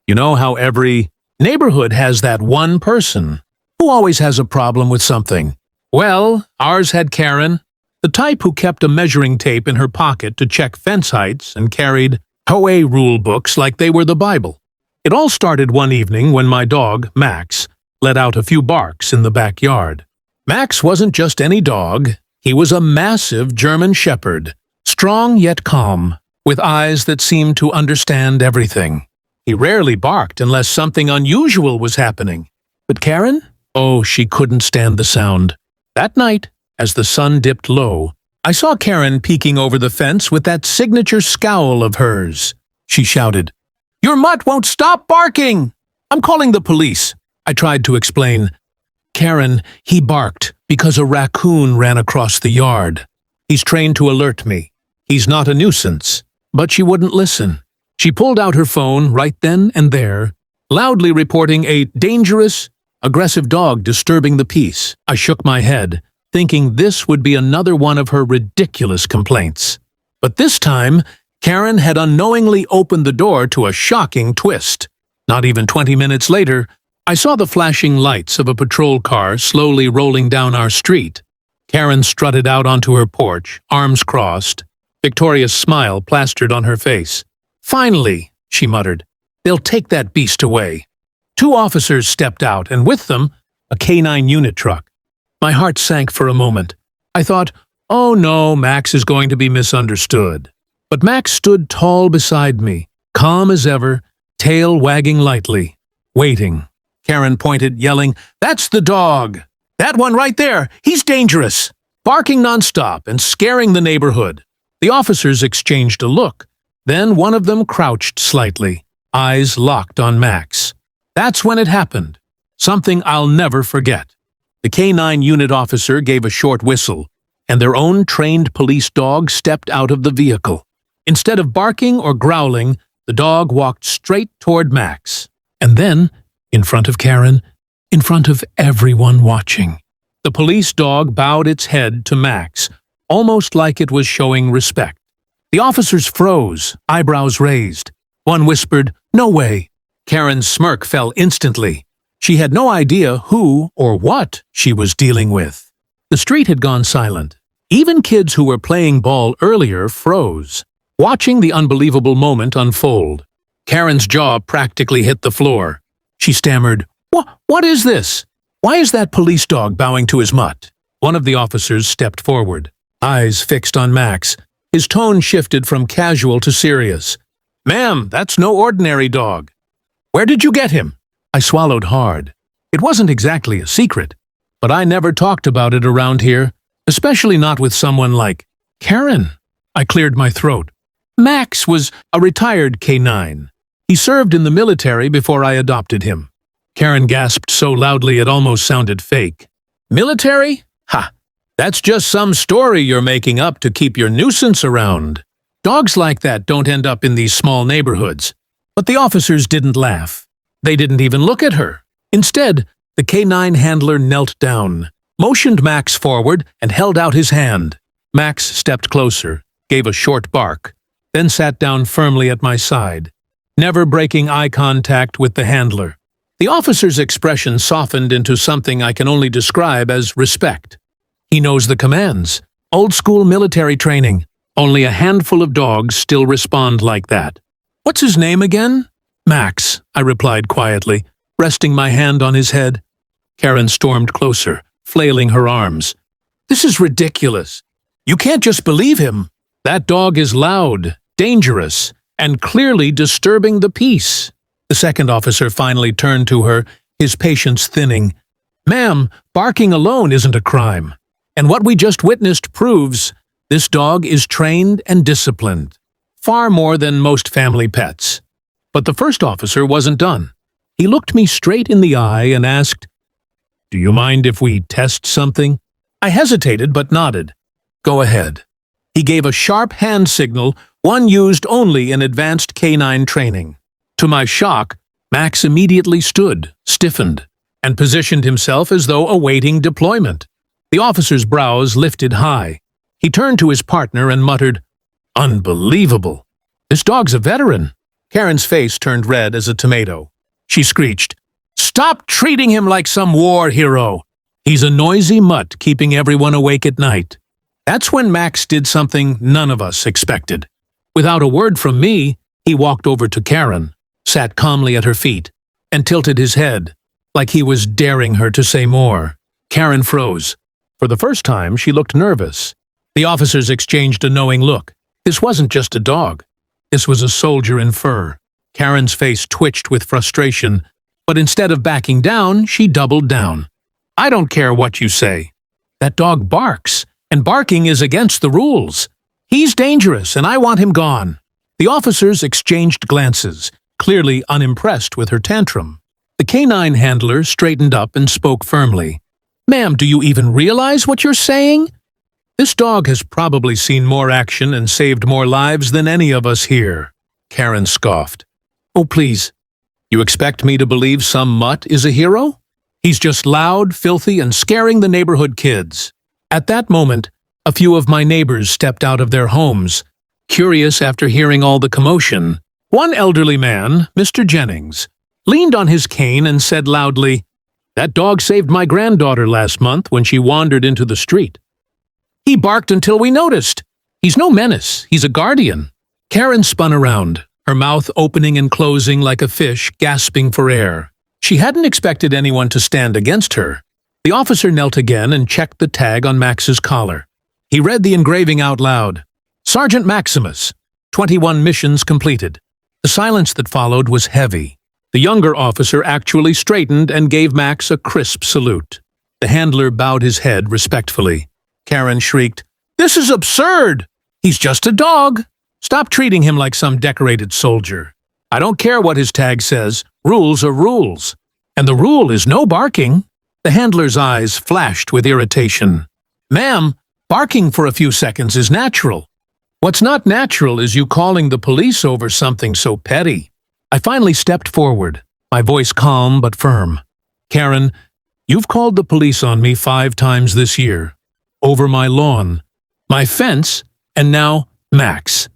You know how every neighborhood has that one person who always has a problem with something? Well, ours had Karen, the type who kept a measuring tape in her pocket to check fence heights and carried HOA rule books like they were the Bible. It all started one evening when my dog, Max, let out a few barks in the backyard. Max wasn't just any dog. He was a massive German shepherd, strong yet calm, with eyes that seemed to understand everything. He rarely barked unless something unusual was happening. But Karen? Oh, she couldn't stand the sound. That night, as the sun dipped low, I saw Karen peeking over the fence with that signature scowl of hers. She shouted, "Your mutt won't stop barking! I'm calling the police." I tried to explain. "Karen, he barked because a raccoon ran across the yard. He's trained to alert me. He's not a nuisance." But she wouldn't listen. She pulled out her phone right then and there, loudly reporting a dangerous, aggressive dog disturbing the peace. I shook my head, thinking this would be another one of her ridiculous complaints. But this time, Karen had unknowingly opened the door to a shocking twist. Not even 20 minutes later, I saw the flashing lights of a patrol car slowly rolling down our street. Karen strutted out onto her porch, arms crossed, Victoria's smile plastered on her face. "Finally," she muttered, "they'll take that beast away." 2 officers stepped out, and with them, a K9 unit truck. My heart sank for a moment. I thought, oh no, Max is going to be misunderstood. But Max stood tall beside me, calm as ever, tail wagging lightly, waiting. Karen pointed, yelling, "That's the dog! That one right there! He's dangerous!" Barking nonstop and scaring the neighborhood. The officers exchanged a look. Then one of them crouched slightly, eyes locked on Max. That's when it happened. Something I'll never forget. The K9 unit officer gave a short whistle, and their own trained police dog stepped out of the vehicle. Instead of barking or growling, the dog walked straight toward Max. And then, in front of Karen, in front of everyone watching, the police dog bowed its head to Max, almost like it was showing respect. The officers froze, eyebrows raised. One whispered, "No way." Karen's smirk fell instantly. She had no idea who or what she was dealing with. The street had gone silent. Even kids who were playing ball earlier froze, watching the unbelievable moment unfold. Karen's jaw practically hit the floor. She stammered, What is this? Why is that police dog bowing to his mutt?" One of the officers stepped forward, eyes fixed on Max. His tone shifted from casual to serious. "Ma'am, that's no ordinary dog. Where did you get him?" I swallowed hard. It wasn't exactly a secret, but I never talked about it around here, especially not with someone like Karen. I cleared my throat. Max was a retired K9. He served in the military before I adopted him. Karen gasped so loudly it almost sounded fake. "Military? Ha! That's just some story you're making up to keep your nuisance around. Dogs like that don't end up in these small neighborhoods." But the officers didn't laugh. They didn't even look at her. Instead, the K9 handler knelt down, motioned Max forward, and held out his hand. Max stepped closer, gave a short bark, then sat down firmly at my side, never breaking eye contact with the handler. The officer's expression softened into something I can only describe as respect. He knows the commands. Old-school military training. Only a handful of dogs still respond like that. "What's his name again?" "Max," I replied quietly, resting my hand on his head. Karen stormed closer, flailing her arms. "This is ridiculous. You can't just believe him. That dog is loud, dangerous, and clearly disturbing the peace." The second officer finally turned to her, his patience thinning. "Ma'am, barking alone isn't a crime. And what we just witnessed proves this dog is trained and disciplined, far more than most family pets." But the first officer wasn't done. He looked me straight in the eye and asked, "Do you mind if we test something?" I hesitated but nodded. "Go ahead." He gave a sharp hand signal, one used only in advanced K9 training. To my shock, Max immediately stood, stiffened, and positioned himself as though awaiting deployment. The officer's brows lifted high. He turned to his partner and muttered, "Unbelievable. This dog's a veteran." Karen's face turned red as a tomato. She screeched, "Stop treating him like some war hero. He's a noisy mutt keeping everyone awake at night." That's when Max did something none of us expected. Without a word from me, he walked over to Karen, sat calmly at her feet, and tilted his head, like he was daring her to say more. Karen froze. For the first time, she looked nervous. The officers exchanged a knowing look. This wasn't just a dog. This was a soldier in fur. Karen's face twitched with frustration, but instead of backing down, she doubled down. "I don't care what you say. That dog barks, and barking is against the rules. He's dangerous, and I want him gone." The officers exchanged glances, clearly unimpressed with her tantrum. The canine handler straightened up and spoke firmly. "Ma'am, do you even realize what you're saying? This dog has probably seen more action and saved more lives than any of us here." Karen scoffed. "Oh, please. You expect me to believe some mutt is a hero? He's just loud, filthy, and scaring the neighborhood kids." At that moment, a few of my neighbors stepped out of their homes, curious after hearing all the commotion. One elderly man, Mr. Jennings, leaned on his cane and said loudly, "That dog saved my granddaughter last month when she wandered into the street. He barked until we noticed. He's no menace, he's a guardian." Karen spun around, her mouth opening and closing like a fish gasping for air. She hadn't expected anyone to stand against her. The officer knelt again and checked the tag on Max's collar. He read the engraving out loud. "Sergeant Maximus, 21 missions completed." The silence that followed was heavy. The younger officer actually straightened and gave Max a crisp salute. The handler bowed his head respectfully. Karen shrieked, "This is absurd! He's just a dog. Stop treating him like some decorated soldier. I don't care what his tag says. Rules are rules. And the rule is no barking." The handler's eyes flashed with irritation. "Ma'am, barking for a few seconds is natural. What's not natural is you calling the police over something so petty." I finally stepped forward, my voice calm but firm. "Karen, you've called the police on me 5 times this year. Over my lawn, my fence, and now Max.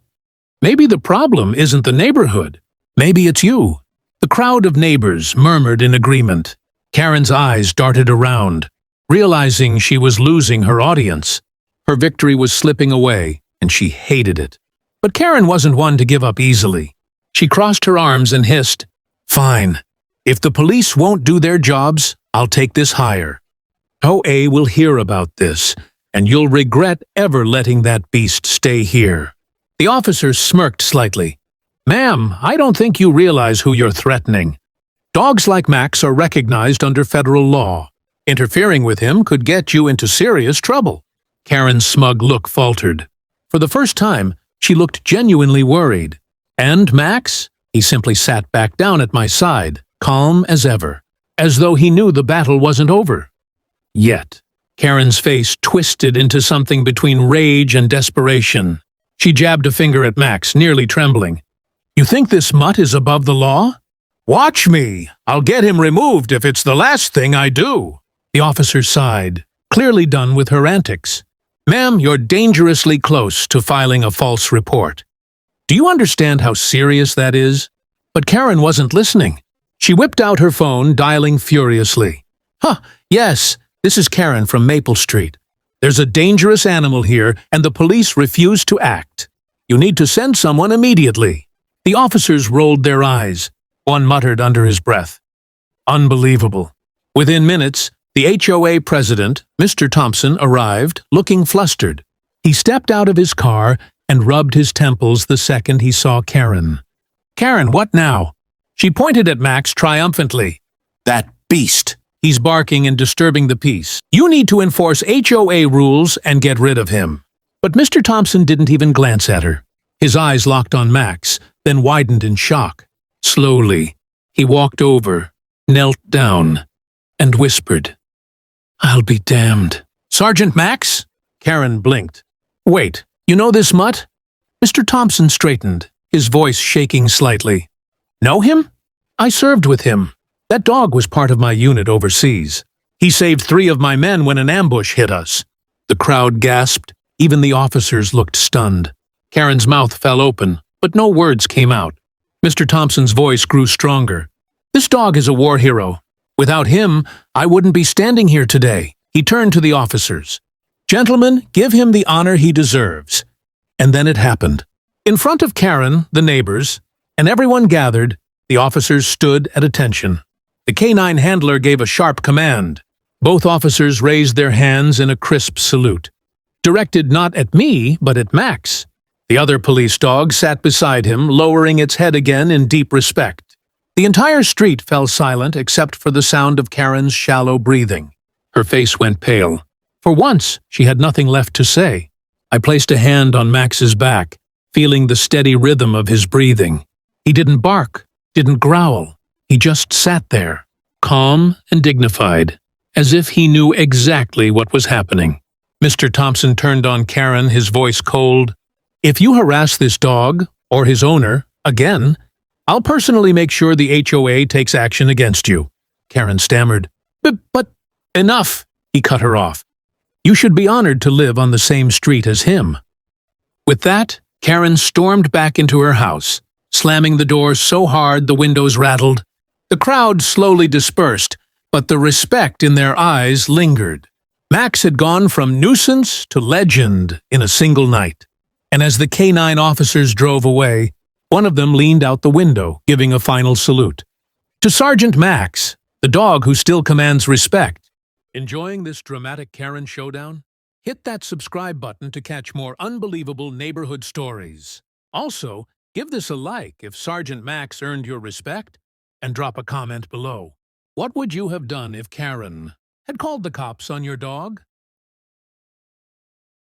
Maybe the problem isn't the neighborhood. Maybe it's you." The crowd of neighbors murmured in agreement. Karen's eyes darted around, realizing she was losing her audience. Her victory was slipping away, and she hated it. But Karen wasn't one to give up easily. She crossed her arms and hissed, "Fine. If the police won't do their jobs, I'll take this higher. HOA will hear about this, and you'll regret ever letting that beast stay here." The officer smirked slightly. "Ma'am, I don't think you realize who you're threatening. Dogs like Max are recognized under federal law. Interfering with him could get you into serious trouble." Karen's smug look faltered. For the first time, she looked genuinely worried. "And Max?" He simply sat back down at my side, calm as ever, as though he knew the battle wasn't over. Yet. Karen's face twisted into something between rage and desperation. She jabbed a finger at Max, nearly trembling. "You think this mutt is above the law? Watch me! I'll get him removed if it's the last thing I do." The officer sighed, clearly done with her antics. "Ma'am, you're dangerously close to filing a false report. Do you understand how serious that is?" But Karen wasn't listening. She whipped out her phone, dialing furiously. "Huh, yes, this is Karen from Maple Street. There's a dangerous animal here, and the police refuse to act. You need to send someone immediately." The officers rolled their eyes. One muttered under his breath, "Unbelievable." Within minutes, the HOA president, Mr. Thompson, arrived, looking flustered. He stepped out of his car and rubbed his temples the second he saw Karen. "Karen, what now?" She pointed at Max triumphantly. "That beast! He's barking and disturbing the peace. You need to enforce HOA rules and get rid of him." But Mr. Thompson didn't even glance at her. His eyes locked on Max, then widened in shock. Slowly, he walked over, knelt down, and whispered, "I'll be damned." "Sergeant Max?" Karen blinked. "Wait, you know this mutt?" Mr. Thompson straightened, his voice shaking slightly. "Know him? I served with him. That dog was part of my unit overseas. He saved 3 of my men when an ambush hit us." The crowd gasped. Even the officers looked stunned. Karen's mouth fell open, but no words came out. Mr. Thompson's voice grew stronger. This dog is a war hero. Without him, I wouldn't be standing here today. He turned to the officers. Gentlemen, give him the honor he deserves. And then it happened. In front of Karen, the neighbors, and everyone gathered, the officers stood at attention. The canine handler gave a sharp command. Both officers raised their hands in a crisp salute. Directed not at me, but at Max. The other police dog sat beside him, lowering its head again in deep respect. The entire street fell silent except for the sound of Karen's shallow breathing. Her face went pale. For once, she had nothing left to say. I placed a hand on Max's back, feeling the steady rhythm of his breathing. He didn't bark, didn't growl. He just sat there, calm and dignified, as if he knew exactly what was happening. Mr. Thompson turned on Karen, his voice cold. If you harass this dog, or his owner, again, I'll personally make sure the HOA takes action against you. Karen stammered. But enough, he cut her off. You should be honored to live on the same street as him. With that, Karen stormed back into her house, slamming the door so hard the windows rattled. The crowd slowly dispersed, but the respect in their eyes lingered. Max had gone from nuisance to legend in a single night. And as the canine officers drove away, one of them leaned out the window, giving a final salute. To Sergeant Max, the dog who still commands respect. Enjoying this dramatic Karen showdown? Hit that subscribe button to catch more unbelievable neighborhood stories. Also, give this a like if Sergeant Max earned your respect, and drop a comment below. What would you have done if Karen had called the cops on your dog?